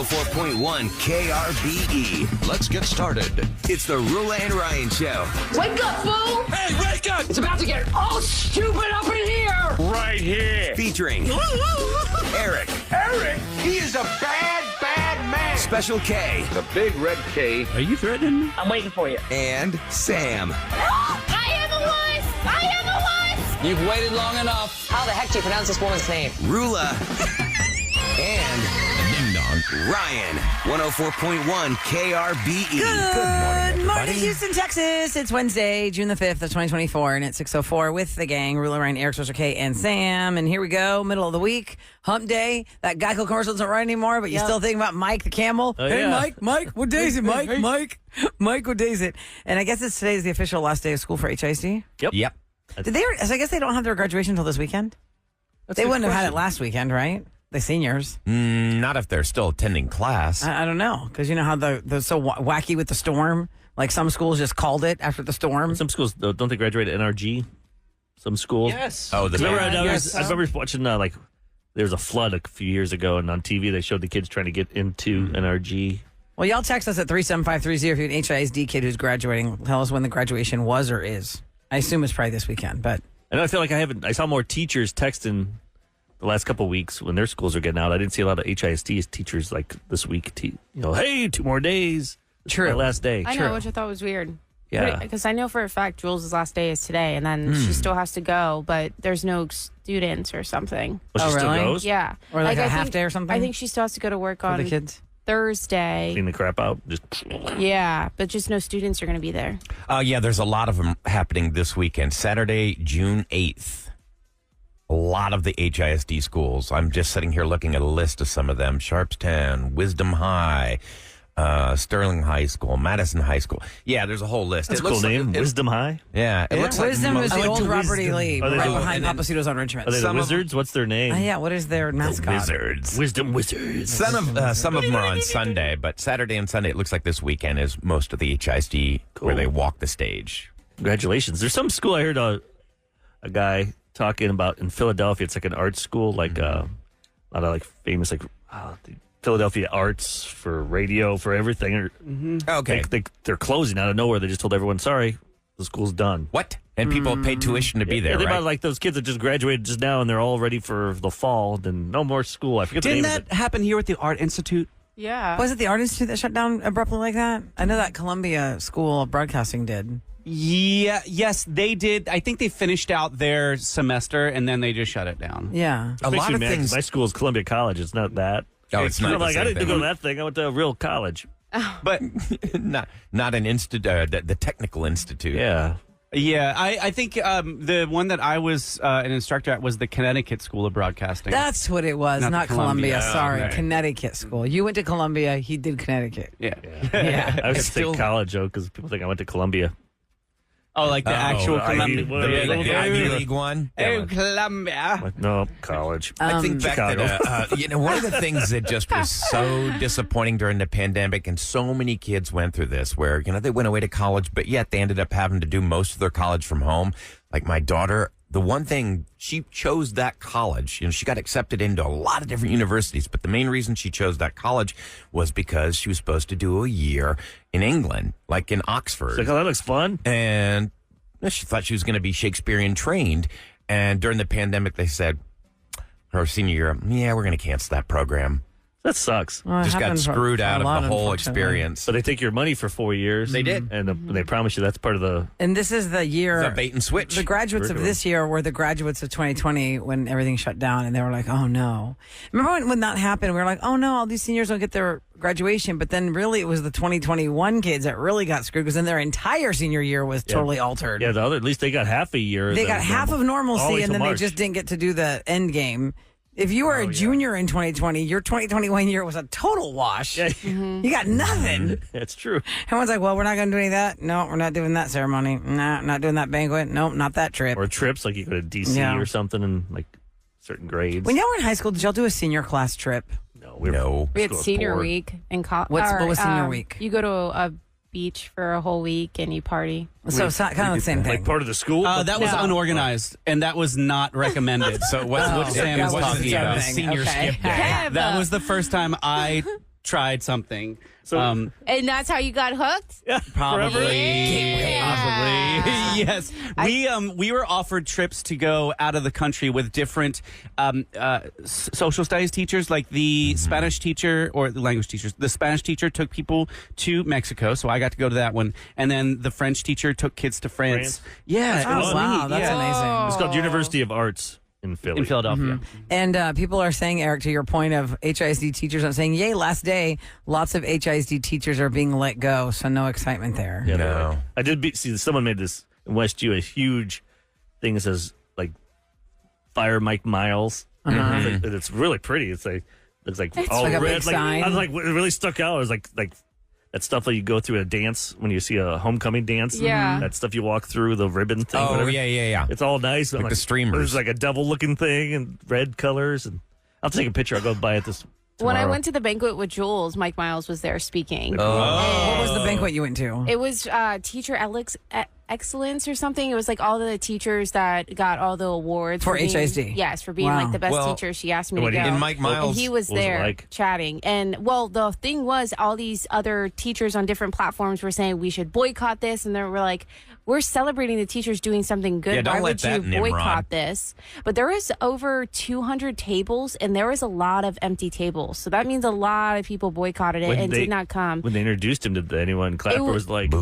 104.1 KRBE. Let's get started. It's the Roula and Ryan Show. Wake up, fool! Hey, wake up! It's about to get all stupid up in here! Right here. Featuring Eric. Eric, he is a bad, bad man. Special K. The big red K. Are you threatening me? I'm waiting for you. And Sam. I am a wuss! I am a wuss! You've waited long enough. How the heck do you pronounce this woman's name? Roula. And Ding Dong. Ryan. 104.1 KRBE. Good morning, everybody. Houston, Texas. It's Wednesday, June the 5th of 2024, and it's 6:04 with the gang, Roula, Ryan, Eric, Special K, and Sam. And here we go, middle of the week, hump day. That Geico commercial doesn't run anymore, but you still think about Mike the camel. Hey, yeah. Mike, what day is it, Mike? Mike, what day is it? And I guess today's the official last day of school for HISD. Yep. Did they? So I guess they don't have their graduation until this weekend. They wouldn't have had it last weekend, right? The seniors. Not if they're still attending class. I don't know, because you know how the so wacky with the storm. Like some schools just called it after the storm. Some schools don't they graduate at NRG? Some schools. Yes. Oh, the I remember watching there was a flood a few years ago, and on TV they showed the kids trying to get into NRG. Well, y'all text us at 37530 if you have an HISD kid who's graduating. Tell us when the graduation was or is. I assume it's probably this weekend, but I know I feel like I saw more teachers texting the last couple of weeks when their schools are getting out. I didn't see a lot of HISD teachers like this week. Hey, 2 more days. True. My last day. I know, which I thought was weird. Yeah. Because I know for a fact Jules' last day is today, and then she still has to go, but there's no students or something. Well, she still really? goes? Yeah. or like a I half think- day or something. I think she still has to go to work for on the kids. Thursday. Clean the crap out. Just Yeah, but just no students are going to be there. Yeah, there's a lot of them happening this weekend. Saturday, June 8th. A lot of the HISD schools. I'm just sitting here looking at a list of some of them. Sharpstown, Wisdom High, Sterling High School, Madison High School. Yeah, there's a whole list. That's a cool name. Wisdom High. Yeah, it looks like Wisdom is most- the old Robert E. Lee, Oh, they right do. behind And then- Papacito's on Richmond. Are they the Some of Wizards? What's their name? Yeah, what is their mascot? Wizards. Wisdom Wizards. Some of them are on Sunday, but Saturday and Sunday, it looks like this weekend is most of the HISD where they walk the stage. Congratulations. There's some school I heard a guy talking about in Philadelphia. It's like an art school, like a lot of like famous the Philadelphia Arts for radio, for everything. Okay. They're closing out of nowhere. They just told everyone, sorry, the school's done. What? And people pay tuition to be there, Yeah, right? about like those kids that just graduated just now and they're all ready for the fall. Then no more school. I forget the Didn't name of that happen here with the Art Institute? Yeah. Was it the Art Institute that shut down abruptly like that? I know that Columbia School of Broadcasting did. Yeah, yes, they did. I think they finished out their semester and then they just shut it down. Yeah. A Makes lot me of mad 'cause things. My school is Columbia College. It's not that. Oh, it's not I'm the like, I same didn't go thing. to that thing. I went to a real college. But not an institute, the technical institute. Yeah. yeah, I think the one that I was an instructor at was the Connecticut School of Broadcasting. That's what it was, Not not Columbia. Columbia. Sorry, right. Connecticut School. You went to Columbia. He did Connecticut. yeah. Yeah. I was still- say college joke because people think I went to Columbia. Oh, like the actual Ivy- Columbia. the Ivy League one. Oh, Columbia. Like, no, college. I think back that, one of the things that just was so disappointing during the pandemic, and so many kids went through this, where, they went away to college, but yet they ended up having to do most of their college from home. Like my daughter, the one thing, she chose that college. She got accepted into a lot of different universities, but the main reason she chose that college was because she was supposed to do a year in England, like in Oxford. It's like, oh, that looks fun. And she thought she was going to be Shakespearean trained. And during the pandemic, they said, her senior year, yeah, we're going to cancel that program. That sucks. Well, it Just got happened for screwed a out lot, of the whole unfortunately. experience. So they take your money for 4 years. They did. And they promise you that's part of the... And this is the year. It's a bait and switch. The graduates of this year were the graduates of 2020 when everything shut down, and they were like, oh no. Remember when that happened? We were like, oh no, all these seniors don't get their graduation. But then really it was the 2021 kids that really got screwed, because then their entire senior year was totally altered. Yeah, at least they got half a year. They got half of normalcy, and then they March. just didn't get to do the end game. If you were a junior in 2020, your 2021 year was a total wash. Yeah. You got nothing. That's true. Everyone's like, well, we're not going to do any of that. No, we're not doing that ceremony. Nah, not doing that banquet. Nope, not that trip. Or trips, like you go to D.C. Yeah. or something, and like certain grades. When y'all were in high school, did y'all do a senior class trip? No. We had school was senior bored. week in college. What was senior week? You go to a beach for a whole week and you party. So it's kind of the same thing. Like part of the school? That was unorganized, and that was not recommended. So what Oh, Sam that is was talking the about other is thing. senior Okay. skip day. That was the first time I tried something. So- And that's how you got hooked? Yeah, Probably. Yeah. Yes. We were offered trips to go out of the country with different social studies teachers, like the Spanish teacher or the language teachers. The Spanish teacher took people to Mexico, so I got to go to that one. And then the French teacher took kids to France. Yeah. Oh, it was wow, neat. that's Yeah. amazing. It's called University of Arts in Philly. In Philadelphia. And people are saying, Eric, to your point of HISD teachers, I'm saying, yay, last day, lots of HISD teachers are being let go, so no excitement there. Yeah, No. I did see someone made this in West U a huge thing that says like "Fire Mike Miles." It's really pretty. It's like looks like all like a red. big Like sign. I was like, what really stuck out. It was like that stuff that you go through a dance when you see a homecoming dance. Yeah. That stuff you walk through the ribbon thing. Oh, whatever. yeah. It's all nice. Like the streamers. There's like a devil looking thing and red colors. And I'll take a picture. I'll go buy it this. When I tomorrow. went to the banquet with Jules, Mike Miles was there speaking. What was the banquet you went to? It was Teacher Excellence or something. It was like all the teachers that got all the awards For being, HISD? Yes, for being Wow. like the best Well, teacher. She asked me what to do go. you- And Mike Miles, And he was what was it there like? chatting. And well, the thing was, all these other teachers on different platforms were saying we should boycott this, and they were like, "We're celebrating the teachers doing something good. Yeah, don't Why let would that you Nimrod." boycott this?" But there was over 200 tables, and there was a lot of empty tables. So that means a lot of people boycotted it When and they- did not come. When they introduced him, did anyone clap It or wa- was like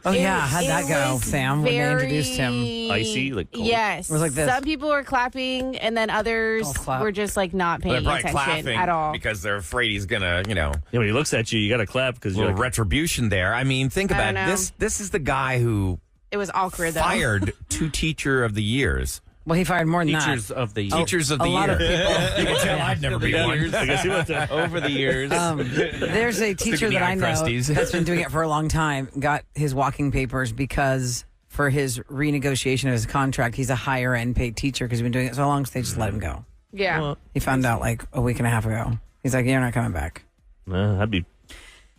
Oh, yeah. How'd that go, was Sam, when they introduced him? icy, like cold? Yes. It was like this. Some people were clapping, and then others Golf clap. were just like not they're paying probably attention clapping at all. because they're afraid he's gonna, Yeah, when he looks at you, you got to clap because you're little like, retribution there. I mean, think I about don't it. know. This is the guy who It was awkward, though. fired 2 Teacher of the Years. Well, he fired more than Teachers that. of the year. Teachers of a the lot Year. of people. You can tell I'd never be one. I guess he went to. Over the years. There's a teacher the that I eye know crusties. that's been doing it for a long time, got his walking papers because for his renegotiation of his contract, he's a higher end paid teacher because he's been doing it so long, so they just let him go. Yeah. Well, He found out like a week and a half ago. He's like, you're not coming back. I'd be.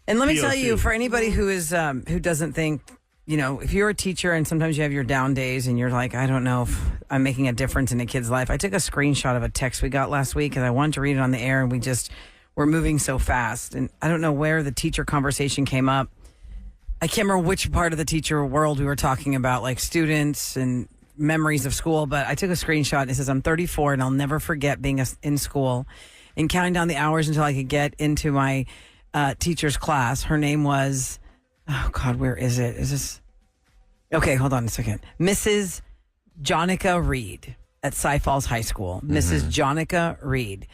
And let me PO2. tell you, for anybody who is who doesn't think, if you're a teacher and sometimes you have your down days and you're like, I don't know if I'm making a difference in a kid's life. I took a screenshot of a text we got last week and I wanted to read it on the air, and we're moving so fast. And I don't know where the teacher conversation came up. I can't remember which part of the teacher world we were talking about, like students and memories of school, but I took a screenshot and it says, I'm 34 and I'll never forget being in school and counting down the hours until I could get into my teacher's class. Her name was, oh God, where is it? Is this? Okay, hold on a second. Mrs. Jonica Reed at Cy Falls High School. Mrs. Jonica Reed.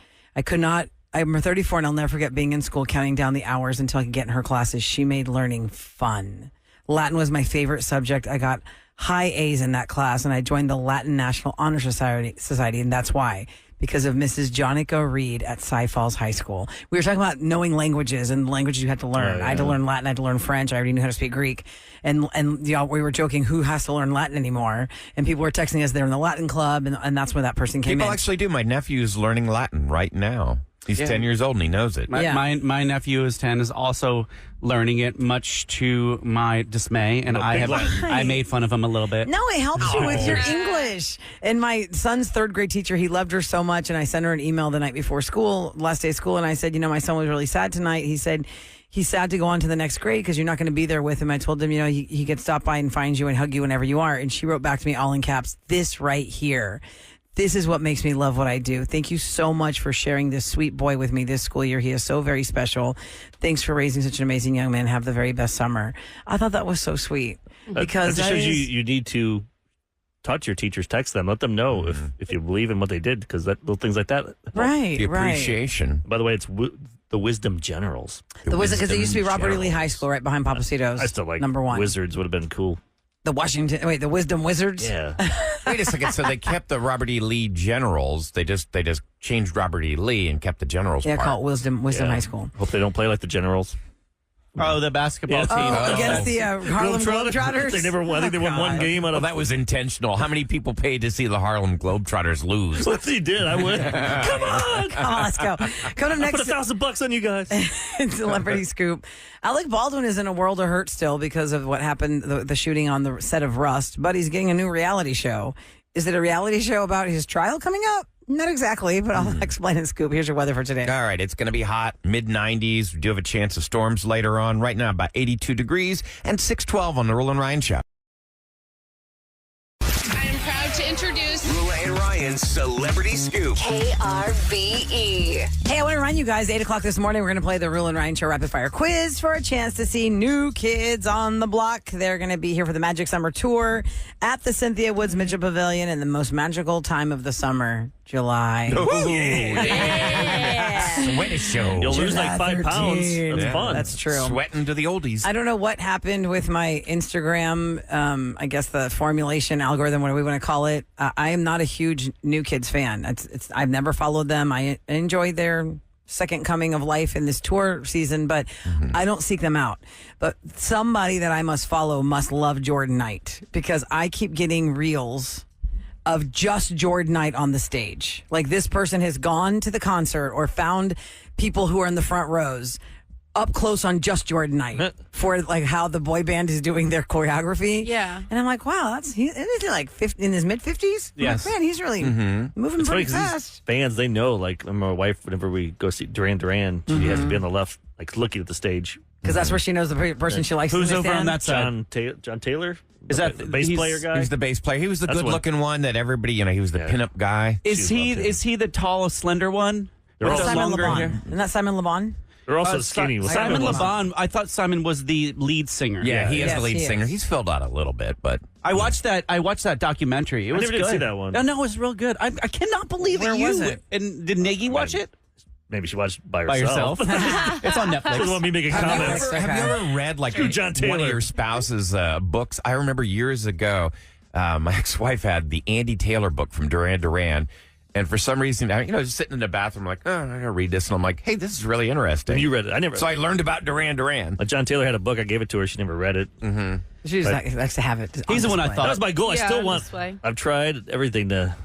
I'm 34 and I'll never forget being in school counting down the hours until I could get in her classes. She made learning fun. Latin was my favorite subject. I got high A's in that class and I joined the Latin National Honor Society, and that's why. Because of Mrs. Jonica Reed at Cy Falls High School. We were talking about knowing languages and the languages you had to learn. Oh, yeah. I had to learn Latin. I had to learn French. I already knew how to speak Greek. And we were joking, who has to learn Latin anymore? And people were texting us they're in the Latin club, and that's where that person came People in. actually do. My nephew's learning Latin right now. He's 10 years old and he knows it. My nephew is 10, is also learning it, much to my dismay, and I made fun of him a little bit. No, it helps you with your English. And my son's third grade teacher, he loved her so much. And I sent her an email the night before school, last day of school. And I said, my son was really sad tonight. He said, he's sad to go on to the next grade because you're not going to be there with him. I told him, he could stop by and find you and hug you whenever you are. And she wrote back to me all in caps, this right here. This is what makes me love what I do. Thank you so much for sharing this sweet boy with me this school year. He is so very special. Thanks for raising such an amazing young man. Have the very best summer. I thought that was so sweet. Because that shows you need to touch your teachers, text them, let them know if you believe in what they did, because little things like that. Right, The appreciation. By the way, it's the Wisdom Generals. The Wizard, because it used to be Robert E. Lee High School right behind Papacito's. I still like number one. Wizards would have been cool. The Wisdom Wizards? Yeah. Wait a second. So they kept the Robert E. Lee Generals. They just changed Robert E. Lee and kept the Generals Yeah, part. call it Wisdom Yeah. High School. Hope they don't play like the Generals. Oh, the basketball team. Against the Harlem Globetrotters? They never won. I think they won one game out Well, of. that was intentional. How many people paid to see the Harlem Globetrotters lose? If he did, I would. Come on. Come on, let's go. Coming up I'll put next, $1,000 on you guys. Celebrity Scoop. Alec Baldwin is in a world of hurt still because of what happened, the shooting on the set of Rust, but he's getting a new reality show. Is it a reality show about his trial coming up? Not exactly, but I'll explain it, Scoop. Here's your weather for today. All right, it's going to be hot, mid-90s. We do have a chance of storms later on. Right now, about 82 degrees and 612 on the Roula and Ryan Show. I am proud to introduce Roula and Ryan's Celebrity Scoop. KRBE. Hey, I want to remind you guys, 8 o'clock this morning, we're going to play the Roula and Ryan Show Rapid Fire Quiz for a chance to see New Kids on the Block. They're going to be here for the Magic Summer Tour at the Cynthia Woods Midget Pavilion in the most magical time of the summer, July. Oh, yeah. Sweaty show. You'll lose like 5 pounds. 13. That's Yeah. fun. That's true. Sweating to the oldies. I don't know what happened with my Instagram. I guess the formulation algorithm, what do we want to call it? I am not a huge New Kids fan. I've never followed them. I enjoy their second coming of life in this tour season, but I don't seek them out. But somebody that I must follow must love Jordan Knight, because I keep getting reels of just Jordan Knight on the stage. Like, this person has gone to the concert or found people who are in the front rows up close on just Jordan Knight for like how the boy band is doing their choreography. Yeah. And I'm like, wow, isn't he like 50, in his mid 50s? Yes. Man, he's really moving It's funny pretty 'cause fast. these bands, they know, like, my wife, whenever we go see Duran Duran, she has to be on the left, like, looking at the stage. Because that's where she knows the person she likes. Who's to over on stand. that side? John Taylor? Is that the bass he's- player guy? He was the bass player. He was the That's good-looking one that everybody, he was the pinup guy. Is She loved him. he the tall, slender one? They're With all the Simon longer LeBon. hair? Isn't that Simon LeBon? They're also skinny. Well, Simon LeBon. LeBon. I thought Simon was the lead singer. Yeah, he is Yes, the lead he singer. is. He's filled out a little bit, but I watched that documentary. It was never did good. see that one. No, it was real good. I cannot believe Where that you was it? And did Nagy watch it maybe she watched by by herself. yourself? It's on She doesn't Netflix. want me making comments. Have you ever read like John one Taylor. of your spouse's books? I remember years ago, my ex-wife had the Andy Taylor book from Duran Duran. And for some reason, just sitting in the bathroom, like, oh, I'm going to read this. And I'm like, hey, this is really interesting. You read it. I never. So I learned about Duran Duran. John Taylor had a book. I gave it to her. She never read it. She just likes to have it. He's the one I display. thought. That was my goal. Yeah, I still on want. display. I've tried everything to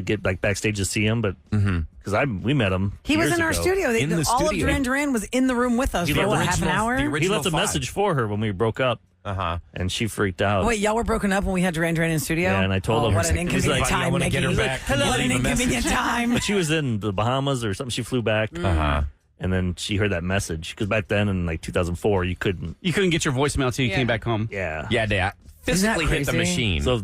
get like backstage to see him, but because we met him. He was years in our ago. studio. In the all studio. of Duran Duran was in the room with us He for left the half an hour. the He original left a five. message for her when we broke up, and she freaked out. Wait, y'all were broken up when we had Duran Duran in the studio? Yeah, and I told him, What an he's inconvenient like, I time, want to Nikki. get her He's like, back. Can you what an leave a message? inconvenient time. But she was in the Bahamas or something. She flew back, and then she heard that message because back then in like 2004 you couldn't. You couldn't get your voicemail until you Yeah. came back home. Yeah, Yeah, Dad. Isn't that Physically hit the crazy? machine. So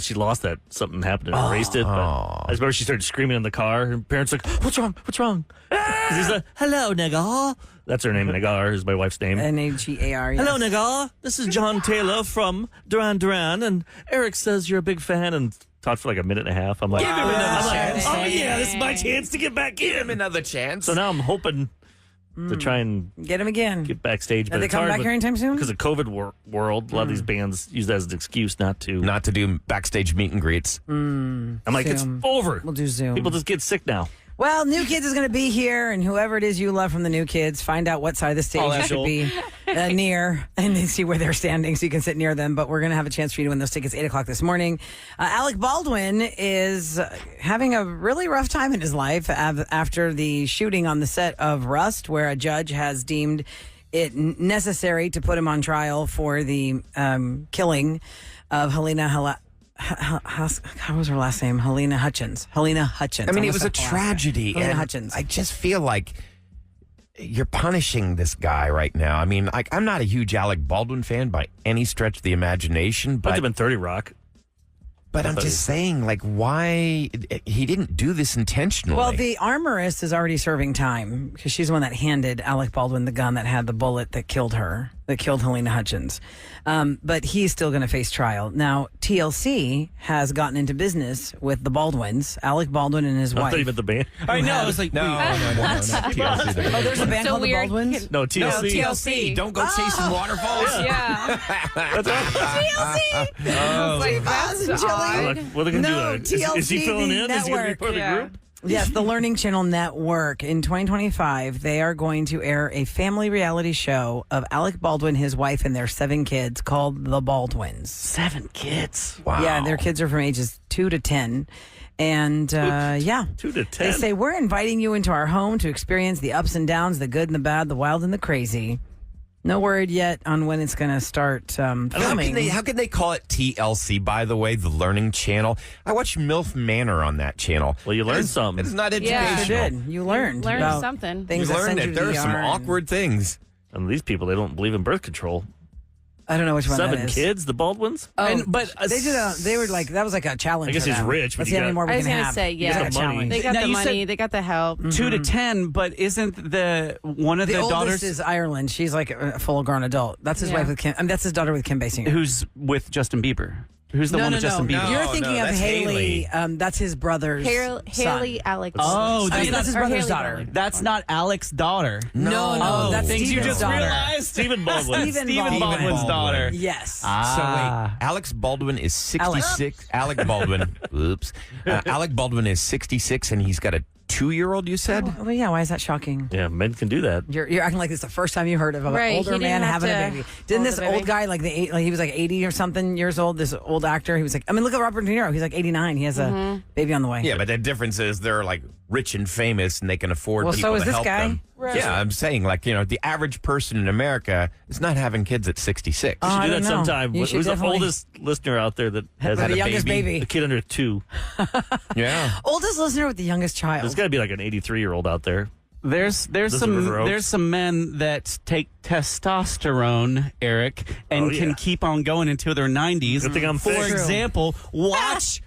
she lost that. Something happened and erased it. But I just remember she started screaming in the car. Her parents like, "What's wrong? What's wrong?" 'Cause he's like, "Hello, nigga." That's her name. Nagar is my wife's name. Nagar. Yes. Hello, Nagar. This is John Taylor from Duran Duran, and Eric says you're a big fan. And talked for like a minute and a half. I'm like, Give him another chance. oh yeah, this is my chance to get back Give him in. another chance. So now I'm hoping to try and Get him again. get backstage. Are they coming back here anytime soon? Because of COVID world, a lot of these bands use that as an excuse not to. Not to do backstage meet and greets. I'm like, it's Zoom. over. We'll do Zoom. People just get sick now. Well, New Kids is going to be here, and whoever it is you love from the New Kids, find out what side of the stage you should be near and then see where they're standing so you can sit near them. But we're going to have a chance for you to win those tickets 8 o'clock this morning. Alec Baldwin is having a really rough time in his life after the shooting on the set of Rust, where a judge has deemed it necessary to put him on trial for the killing of Helena how was her last name? Helena Hutchins. Helena Hutchins. I mean, it Almost was a said Helena. tragedy. Helena And Hutchins. I just feel like you're punishing this guy right now. I mean, I'm not a huge Alec Baldwin fan by any stretch of the imagination, Must have but been 30 Rock. I'm just saying, like, why he didn't do this intentionally. Well, the armorist is already serving time because she's the one that handed Alec Baldwin the gun that had the bullet that killed her, that killed Helena Hutchins. But he's still going to face trial. Now, TLC has gotten into business with the Baldwins, Alec Baldwin and his I wife. thought you meant the band. I know. I was like, no, wait. no, not TLC. Oh, there's a band So called weird. the Baldwins? No, TLC. TLC. Don't go chasing waterfalls. Yeah. That's right. Like, that's I'm odd. like, what are they going to No, do? Is he TLC filling in? Is he going to be network. part of the Yeah. group? Yes, the Learning Channel Network. In 2025, they are going to air a family reality show of Alec Baldwin, his wife, and their 7 kids called The Baldwins. 7 kids. Wow. Yeah, their kids are from ages 2 to 10. And yeah, 2 to 10. they say, we're inviting you into our home to experience the ups and downs, the good and the bad, the wild and the crazy. No word yet on when it's going to start filming. How can they call it TLC, by the way, the Learning Channel? I watched MILF Manor on that channel. Well, you learned something. It's not Yeah. educational. You did. You learned. Learned about something. Things You that learned send that you to there are some ER and- awkward things. And these people, they don't believe in birth control. I don't know which one 7 that is. kids, the Baldwins? Oh, but they did. They were like that was like a challenge. I guess for he's them. rich, but Let's you see how many got- more we I was can gonna have. say, You yeah. got the money. They got Now, the you money. said- They got the help. 2 to 10, but isn't one of The the oldest daughters is Ireland. She's like a full-grown adult. That's his Yeah. wife with Kim. That's his daughter with Kim Basinger. who's with Justin Bieber? Who's the one with Justin Bieber? You're No, thinking no, of that's Haley. Haley. That's his brother's Haley, son. Alex. Oh, I mean, that's his Or brother's Haley daughter. Baldwin. That's not Alex's daughter. No, Oh, that's things you Steven's just daughter. realized. Stephen Baldwin. Stephen Baldwin's daughter. Yes. So wait, Alex Baldwin is 66. Alec Baldwin. Oops. Alec Baldwin is 66, and he's got a 2-year-old. You said. Well, yeah. Why is that shocking? Yeah, men can do that. You're acting like it's the first time you heard of an Right, he older didn't man have having a to baby. Didn't hold this the baby. old guy like he was like 80 or something years old? This old actor, he was like, I mean, look at Robert De Niro. He's like 89. He has a baby on the way. Yeah, but the difference is they're like rich and famous, and they can afford Well, people so is to this help guy. them. Right. Yeah, I'm saying the average person in America is not having kids at 66. Oh, You I should do don't that know. sometime. You Who's should the definitely- oldest listener out there that has the had a youngest baby. A kid under 2. Yeah. Oldest listener with the youngest child. There's got to be like an 83-year-old out there. There's This is River Oaks. some men that take testosterone, Eric, and Oh, yeah. can keep on going until their 90s. Good thing I'm For fixed. example, watch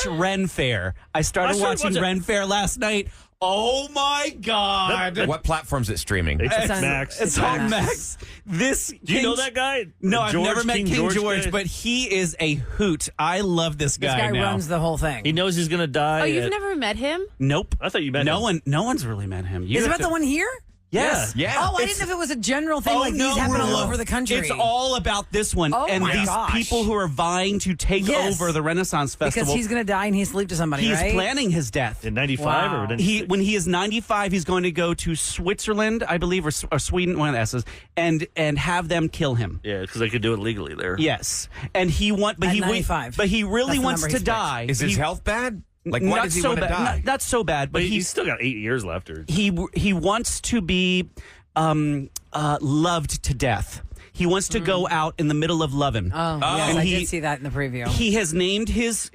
Ren Fair. I started I started watching watching- Ren Fair last night. Oh my God! What platform's it streaming? It's on- Max. It's on Max. This Do you know that guy? No, I've George, never met King George, guy? but he is a hoot. I love this This guy guy now. runs the whole thing. He knows he's going to die. Oh, you've at- never met him? Nope. I thought you met No him. one's really met him. You Is have it about to- the one here? Yes. Yeah. Oh, I didn't know if it was a general thing like these happen all over the country. It's all about this one Oh and my these gosh. people who are vying to take Yes. over the Renaissance Festival. because he's going to die and he's sleep to somebody, He's right? planning his death. In 95 Wow. or 96? When he is 95, he's going to go to Switzerland, I believe, or Sweden, one of the S's, and have them kill him. Yeah, because they could do it legally there. Yes, and but At he 95. but he really That's the wants number to he's picked. die. Is his He- health bad? Like, why not does he so want to bad, die? Not so bad, But but he's still got 8 years left. Or he wants to be loved to death. He wants to go out in the middle of loving. Oh, yes, And I he- did see that in the preview. He has named his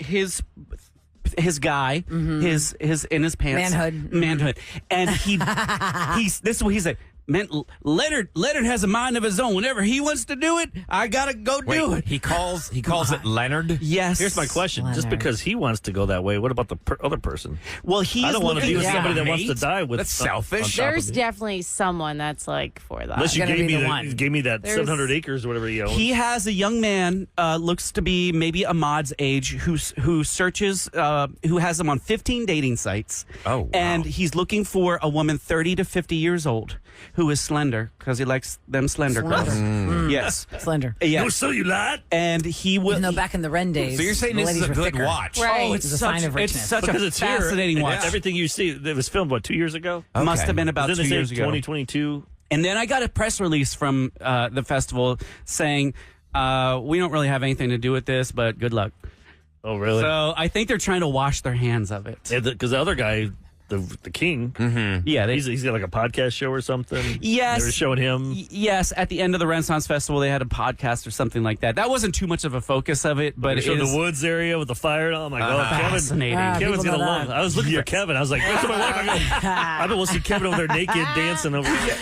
guy his in his pants manhood, and this is what he said. Man, Leonard has a mind of his own. Whenever he wants to do it, I gotta go do it. He calls it Leonard. Yes. here's my question: just Leonard. because he wants to go that way, what about the other person? Well, he I don't want to be with Yeah. somebody that wants to Mate? die with. That's on selfish. top of There's me. definitely someone that's like for that. Unless you gonna gave be me the one. gave me that There's- 700 acres or whatever he owns. He has a young man, looks to be maybe Ahmad's age, who searches, who has him on 15 dating sites. Oh, wow. And he's looking for a woman 30 to 50 years old who is slender because he likes them slender girls. Yes. Slender. no Yes. cellulite. And he will. Even though back in the Ren days, So you're saying the this is ladies a were good thicker. watch? Right. Oh, It's it's a sign such, of it's richness. such Because a it's here. fascinating watch. Everything you see, it was filmed 2 years ago. Okay. Must have been about Didn't 2 they say years ago. 2022? And then I got a press release from the festival saying, we don't really have anything to do with this, but good luck. Oh, really? So I think they're trying to wash their hands of it. Because the other guy, the king, Yeah, he's got like a podcast show or something. Yes. They were showing him. Yes, at the end of the Renaissance Festival, they had a podcast or something like that. That wasn't too much of a focus of it, but They it showed is the woods area with the fire. And I'm like, oh, fascinating. Kevin's people gonna know love. that. I was looking for Kevin. I was like, where's my wife? I don't want to see Kevin over there naked dancing over here.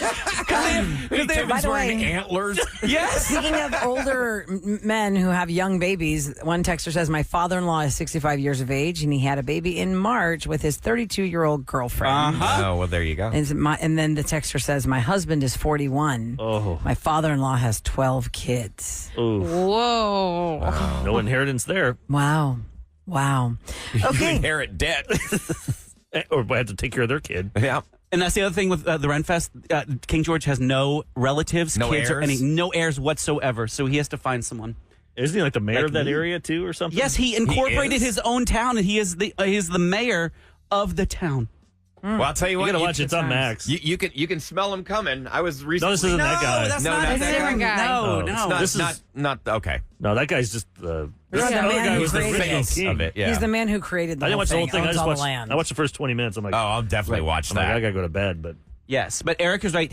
Hey, by Kevin's the wearing way- antlers. Yes. Speaking of older men who have young babies, one texter says, my father-in-law is 65 years of age, and he had a baby in March with his 32-year-old girlfriend. Oh, well, there you go. And then the texter says, my husband is 41. Oh, My father-in-law has 12 kids. ooh, Whoa. no inheritance there. Wow. Wow. You Okay. inherit debt. Or I have to take care of their kid. Yeah. And that's the other thing with the Ren Fest. King George has no relatives, No kids, or heirs? no heirs whatsoever. So he has to find someone. Isn't he like the mayor Like of that me? area too, or something? Yes, he incorporated is? his own town, and he is the mayor of the town. Well, I'll tell you You what. gotta watch it. It's on Max. You can smell him coming. I was recently. No, this isn't that guy. that's No, not not his that different guy. No, Oh, no. it's Not, This is- not okay. No, that guy's just the. This is the other man guy who was the created original it. king. Of it, yeah. He's the man who created the I didn't whole watch the whole thing. thing. I Owns just all watched. the land. I watched the first 20 minutes. I'm like, Oh, I'll definitely watch I'm like, I that. gotta go to bed. But Yes, but Eric is right.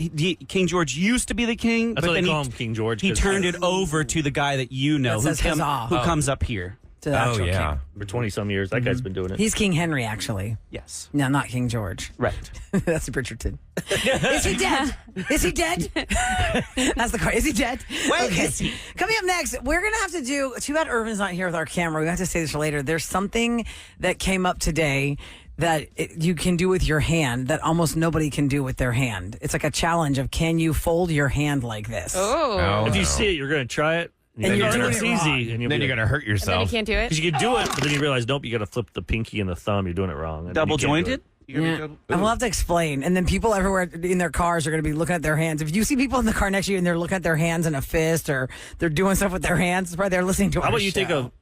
King George used to be the king. That's but why then they call him King George. He turned it over to the guy that you know, That says who comes up here. To the actual king. For 20-some years. That guy's been doing it. He's King Henry, actually. Yes. No, not King George. Right. That's Bridgerton. Is he dead? Is he dead? That's the card. Is he dead? Wait, is he? Coming up next, we're going to have to do, too bad Irvin's not here with our camera. We have to say this later. There's something that came up today that you can do with your hand that almost nobody can do with their hand. It's like a challenge of, can you fold your hand like this? Oh. If you see it, you're going to try it. And you're doing it's it wrong. easy. And Then you're going to hurt And then you yourself. can't do it. Because you can do it, but then you realize, nope, you got to flip the pinky and the thumb. You're doing it wrong. And then you Double can't do jointed? it. Yeah. And we'll have to explain. And then people everywhere in their cars are going to be looking at their hands. If you see people in the car next to you and they're looking at their hands in a fist or they're doing stuff with their hands, it's probably they're listening to How our about you take show.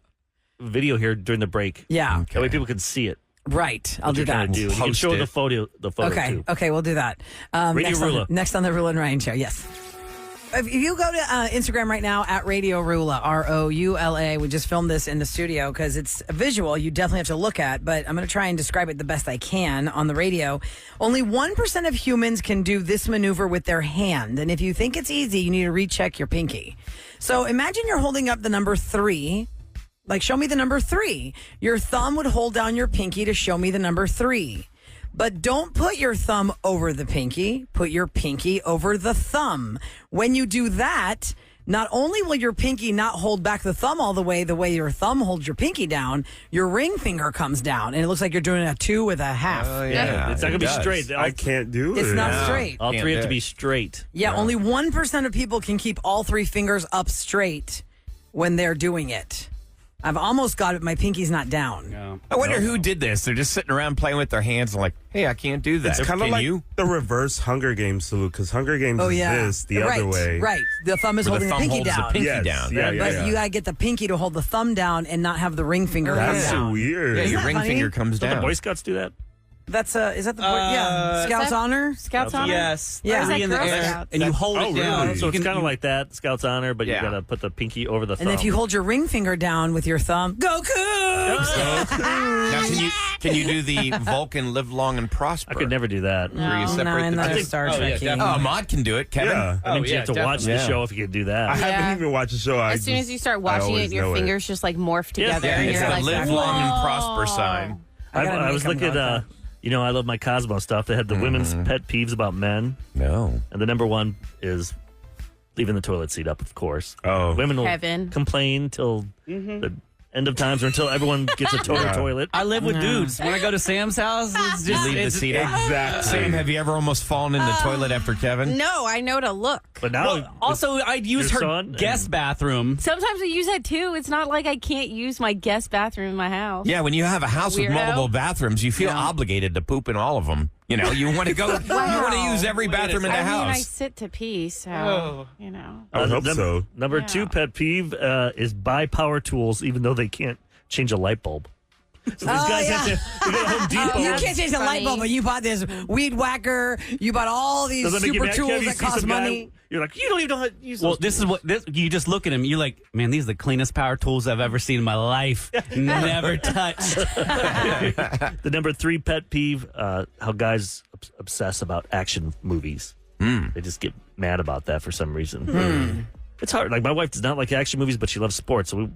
a video here during the break? Yeah. That way people can see it. Right. I'll What do you're trying that. to do. You can Post show it. the photo Okay. too. Okay, we'll do that. Radio Roula. Next on the Roula and Ryan show. Yes. If you go to Instagram right now at Radio Roula, Roula, we just filmed this in the studio because it's a visual you definitely have to look at, but I'm going to try and describe it the best I can on the radio. Only 1% of humans can do this maneuver with their hand. And if you think it's easy, you need to recheck your pinky. So imagine you're holding up the number 3. Like, show me the number 3. Your thumb would hold down your pinky to show me the number 3. But don't put your thumb over the pinky. Put your pinky over the thumb. When you do that, not only will your pinky not hold back the thumb all the way your thumb holds your pinky down, your ring finger comes down, and it looks like you're doing a 2 with a half. Yeah, It's not going to be does. straight. I can't do it. It's not straight. All Can't three have do to be it. straight. Yeah, only 1% of people can keep all 3 fingers up straight when they're doing it. I've almost got it. My pinky's not down. I wonder who did this. They're just sitting around playing with their hands and like, hey, I can't do that. It's kind of Can like you? the reverse Hunger Games salute because Hunger Games Oh, is yeah. this the right, other way. Right. The thumb is Where holding the the thumb pinky holds down. the pinky Yes. down. Yeah, But yeah. you got to get the pinky to hold the thumb down and not have the ring finger That's come down. weird. Yeah, your that ring funny? finger comes Don't the down. Boy Scouts do that? That's is that the yeah Scouts honor? Scouts honor? Yes. Yeah. Three in the Girl air, Scouts? and you hold Oh, it down. really? So You it's can- kind of like that, Scouts honor, but Yeah. you got to put the pinky over the thumb. And if you hold your ring finger down with your thumb, go Cougs! Now, can you do the Vulcan live long and prosper? I could never do that. Where you No, separate I'm the not two? a Star Oh, yeah, Trek. definitely. Oh, Ahmad can do it. Kevin? Yeah. I mean, you have to watch the definitely. show if you could do that. I Yeah. haven't even watched the show. As soon as you start watching it, your fingers just like morph together. Yeah, and it's you're the like, live long and prosper sign. I was looking at, I love my Cosmo stuff. They had the women's pet peeves about men. No. And the number one is leaving the toilet seat up, of course. Oh. Women will Kevin. complain till the end of times or until everyone gets a total toilet. I live with dudes. When I go to Sam's house, it's just Leave the it's- seat up. Exactly. Sam, have you ever almost fallen in the toilet after Kevin? No, I know to look. But now, Well, also, I'd use your her son guest and- bathroom. Sometimes I use that too. It's not like I can't use my guest bathroom in my house. Yeah, when you have a house with Weirdo. multiple bathrooms, you feel obligated to poop in all of them. You know, you want to go. You want to use every bathroom in the I mean, I house. sit to pee, so you know. I would hope so. Number two pet peeve is buy power tools even though they can't change a light bulb. So these guys have to they go to Home Depot. You can't change the light funny. bulb, but you bought this weed whacker. You bought all these Does that make you super mad, tools Kev? You that see cost some guy, money. You're like, you don't even know how to use Well, those this is what this. You just look at him. You're like, man, these are the cleanest power tools I've ever seen in my life. Never touched. The number three pet peeve, how guys obsess about action movies. They just get mad about that for some reason. It's hard. Like, my wife does not like action movies, but she loves sports. So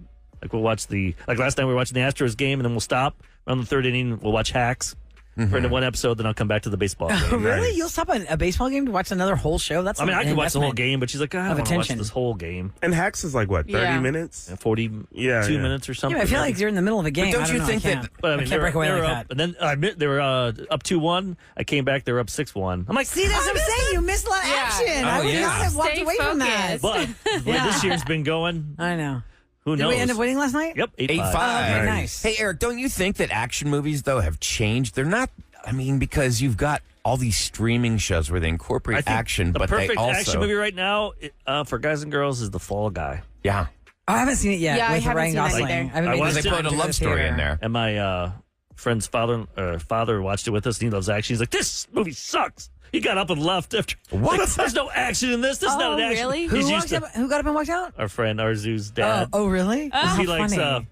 we'll watch last night we were watching the Astros game, and then we'll stop. Around the third inning, we'll watch Hacks for into one episode, then I'll come back to the baseball game. Really? Nice. You'll stop a baseball game to watch another whole show? That's I mean, an I could watch the whole investment. game, but she's like, I of don't want to watch attention. this whole game. And Hacks is like what, 30 Yeah. minutes? 42 Yeah. minutes or something. Yeah, I feel like you're in the middle of a game. don't I you know, think I that- can't. But I mean, can't break away they were like up, that. and then I admit they were up 2-1. I came back, they were up 6-1. I'm like, See, that's what I'm saying. You missed a lot of Yeah. action. Oh, I would yeah. not have walked Stay away from that. focused. but the way this year's been going, I know. who Did knows? we end up winning last night? Yep, 8-5. 8-5. Oh, okay, Nice. nice. Hey, Eric, don't you think that action movies, though, have changed? They're not, because you've got all these streaming shows where they I incorporate think action, the but they perfect also. action movie right now for guys and girls is The Fall Guy. Yeah. Oh, I haven't seen it yet Yeah, I with haven't Ryan seen that Gosling. either. I haven't I made watched the it. They time put to a go love to story theater. in there. And my friend's father watched it with us, and he loves action. He's like, this movie sucks. He got up and left after. What? Like, there's no action in this. This is not Oh, an action. really? He's Who, used to who got up and walked out? our friend Arzu's Oh, dad. oh, really? he How likes funny.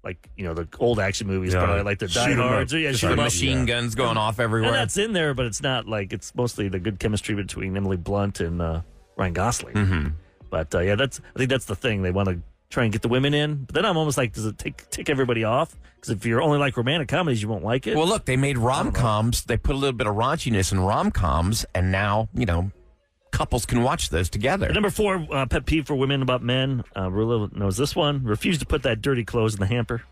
like the old action movies, Yeah. but I like the Die Shoot 'em Hards. up. Yeah, Just shoot 'em like up. Machine guns going off And everywhere. that's in there, but it's not like it's mostly the good chemistry between Emily Blunt and Ryan Gosling. Mm-hmm. But I think that's the thing. They want to try and get the women in, but then I'm almost like, does it tick everybody off? Because if you're only like romantic comedies, you won't like it. Well, look, they made rom-coms. They put a little bit of raunchiness in rom-coms, and now, couples can watch those together. And number 4, pet peeve for women about men. Roula knows this one. Refuse to put that dirty clothes in the hamper.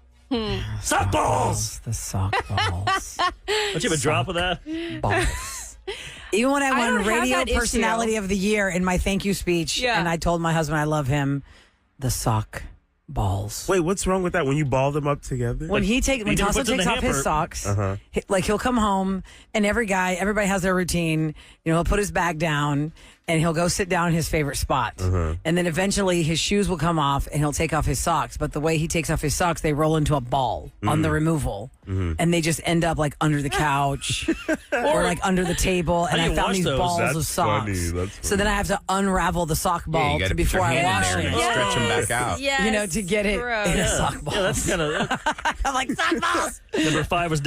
Sock balls! The sock balls. Don't you have a drop of that? Balls. Even when I don't won have Radio that issue. Personality of the Year in my thank you speech, Yeah. and I told my husband I love him, the sock balls. Wait, what's wrong with that? When you ball them up together? When he when never Tasso puts in takes the off his hamper. socks, Uh-huh. he'll come home and everybody has their routine. He'll put his bag down and he'll go sit down in his favorite spot. And then eventually his shoes will come off and he'll take off his socks. But the way he takes off his socks, they roll into a ball on the removal. And they just end up like under the couch or like under the table. And do I you found wash these those? balls That's of socks. funny. That's So then I have to unravel the sock Yeah, ball you got to put before your I hand in wash there and it. stretch them back out. Yes. To get it Gross. in a sock ball. Yeah, that's kind of... I'm like, sock balls. Number 5 was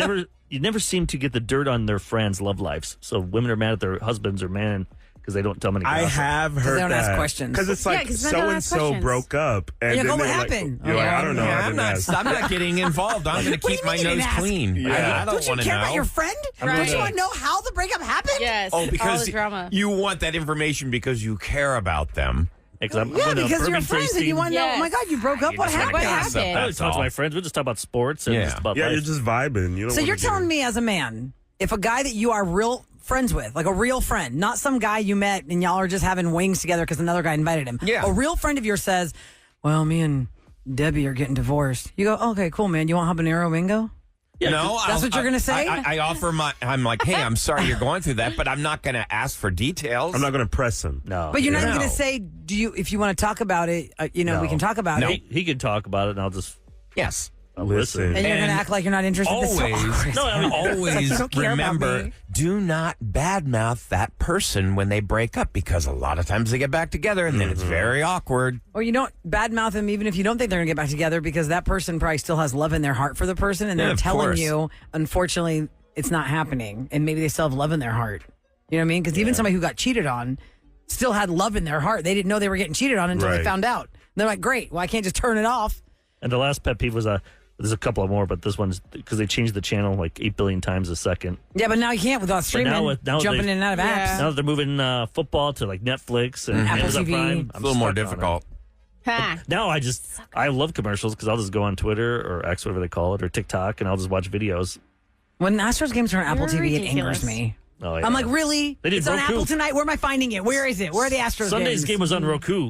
you never seem to get the dirt on their friends' love lives. So women are mad at their husbands or men because they don't tell them any I gossip. have heard don't that. ask questions. Because it's Yeah, like 'cause then don't so and ask so questions. broke up. And You're then like, "Oh, they're what like- happened?" You're like, I don't know. I I'm didn't ask. not getting involved. I'm going to keep my you mean nose you didn't ask? clean. Yeah. I Don't don't you want to care know. about your friend? Right. Don't you want to know how the breakup happened? Yes. Oh, all because the drama. you want that information because you care about them. Because I'm Yeah, going to because you're bourbon friends and you tasting. want to know, oh my Yes. God, you broke up? What just wanna happened? gossip. I don't That's talk to all. my friends. We just talk about sports and Yeah. just about Yeah, life. you're just vibing. You don't So wanna you're get telling in- me as a man, if a guy that you are real friends with, like a real friend, not some guy you met and y'all are just having wings together because another guy invited him. Yeah. A real friend of yours says, well, me and Debbie are getting divorced. You go, okay, cool, man. You want habanero bingo? No, That's what you're gonna say? I offer I'm like, hey, I'm sorry you're going through that, but I'm not going to ask for details. I'm not going to press him. No. But you're not No. going to say, if you want to talk about it, we can talk about No. it. He can talk about it and I'll just Yes. Listen. And you're going to And act like you're not interested. That's so Always, awkward. No, I mean, always you don't care about remember, me. do not badmouth that person when they break up because a lot of times they get back together and then it's very awkward. Or you don't badmouth them even if you don't think they're going to get back together because that person probably still has love in their heart for the person and Yeah, they're of telling course. you, unfortunately, it's not happening. And maybe they still have love in their heart. You know what I mean? Because even somebody who got cheated on still had love in their heart. They didn't know they were getting cheated on until they Right. found out. And they're like, great, well, I can't just turn it off. And the last pet peeve was there's a couple of more, but this one's because they changed the channel like 8 billion times a second. Yeah, but now you can't without streaming, now jumping they- in and out of apps. Now that they're moving football to like Netflix and Apple Amazon TV. Prime, It's a little more stuck on it. difficult. Ha. Now I love commercials because I'll just go on Twitter or X, whatever they call it, or TikTok, and I'll just watch videos. When Astros games are on Apple You're TV, it ridiculous. angers me. Oh, yeah. I'm like, really? They did It's on Roku. Apple tonight. Where am I finding it? Where is it? Where are the Astros Sunday's games? game was on Roku,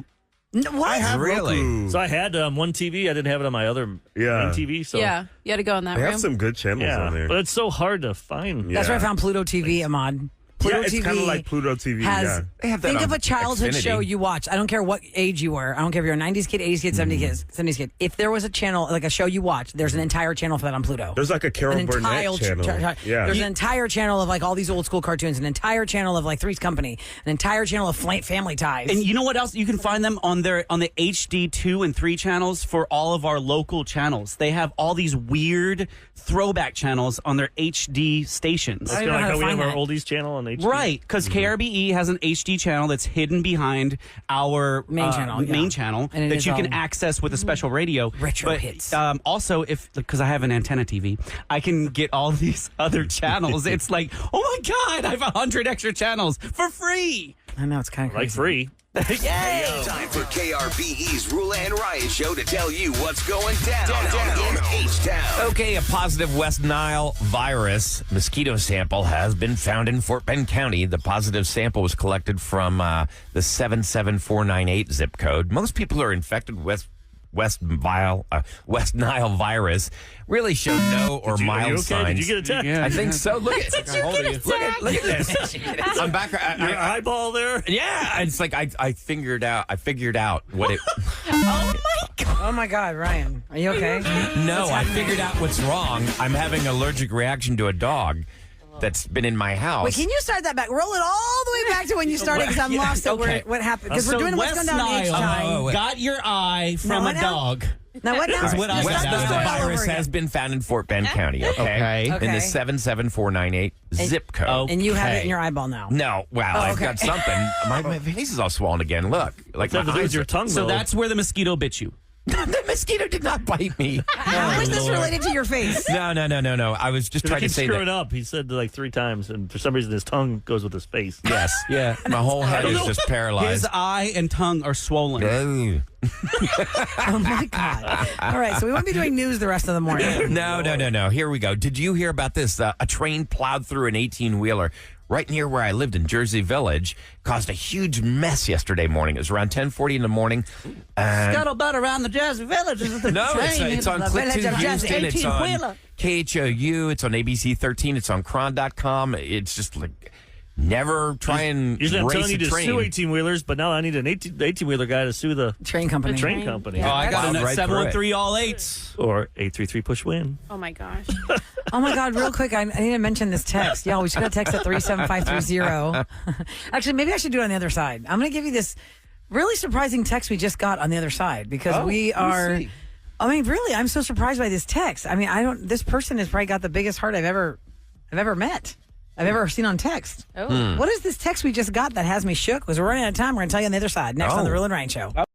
What? I have Really? Roku. so I had one TV. I didn't have it on my other Yeah. main TV. So Yeah. You had to go in that They room. have some good channels yeah, on there. but it's so hard to find. Yeah. That's where I found Pluto TV, Ahmad. Pluto Yeah, it's TV kind of like Pluto TV. has Yeah. They have that think on of a childhood Xfinity. show you watch. I don't care what age you were. I don't care if you're a 90s kid, 80s kid, 70s kid. If there was a channel, like a show you watch, there's an entire channel for that on Pluto. There's like a Carol Burnett channel. Yeah. There's an entire channel of like all these old school cartoons, an entire channel of like Three's Company, an entire channel of Family Ties. And you know what else? You can find them on the HD 2 and 3 channels for all of our local channels. They have all these weird throwback channels on their HD stations. It's I kind don't of know like how how to we have find our that. oldies channel on HD. Right, because KRBE has an HD channel that's hidden behind our Main channel, yeah. main channel And it that is you can all access with a special radio. retro but, hits. Also, because I have an antenna TV, I can get all these other channels. It's like, oh my God, I have 100 extra channels for free. I know it's kind of Like crazy. free. Time for KRBE's Roula and Ryan show to tell you what's going down in H-Town. Okay, a positive West Nile virus mosquito sample has been found in Fort Bend County. The positive sample was collected from the 77498 zip code. Most people who are infected with West Nile virus really show no or Are mild you okay? signs. Did you get attacked? Yeah. I think so. Look at look at this. I'm back. Your eyeball there? Yeah, it's like I figured out what it. Oh my God, Ryan, are you okay? No, I figured out what's wrong. I'm having an allergic reaction to a dog that's been in my house. Wait, can you start that back? Roll it all the way back to when you started because I'm Yeah, lost at okay. what happened. Because So we're doing what's West going down H Nile time. wait. got your eye from No, a no. dog. Now, what now? what I West found out. Nile All over virus again. has been found in Fort Bend County, okay? Okay. In the Okay. 77498 zip code. And you have it Okay. in your eyeball now. No, wow, I've okay. got something. My face is all swollen again. Look, like What's that to my do with eyes your are- tongue, So though? that's where the mosquito bit you. The mosquito did not bite me. How is this related to your face? No. I was just He trying to keeps say screwing that. up. He said like 3 times, and for some reason his tongue goes with his face. Yes, Yeah. my whole head is just His paralyzed. eye and tongue are swollen. Ugh. Oh, my God. All right, so we won't be doing news the rest of the morning. No. Here we go. Did you hear about this? A train plowed through an 18-wheeler right near where I lived in Jersey Village, caused a huge mess yesterday morning. It was around 10:40 in the morning. And Scuttlebutt around the Jersey Village. no, it's on the Click village 2 of Jersey. Houston. It's on 18-wheeler. KHOU. It's on ABC 13. It's on Cron.com. It's just like never try and Usually I'm race telling you a to train. sue 18-wheelers, but now I need an 18-wheeler guy to sue the Train company. train company. Oh, I got Plowed a right through 713 all eights. Or 833-PUSH-WIN. Oh my gosh. Oh, my God, real quick, I need to mention this text. Y'all, we should have text at 37530. Actually, maybe I should do it on the other side. I'm going to give you this really surprising text we just got on the other side because we are... see. I mean, really, I'm so surprised by this text. I mean, this person has probably got the biggest heart I've ever met. I've ever seen on text. Oh. What is this text we just got that has me shook? Because we're running out of time. We're going to tell you on the other side. Next on the Roula and Ryan Show.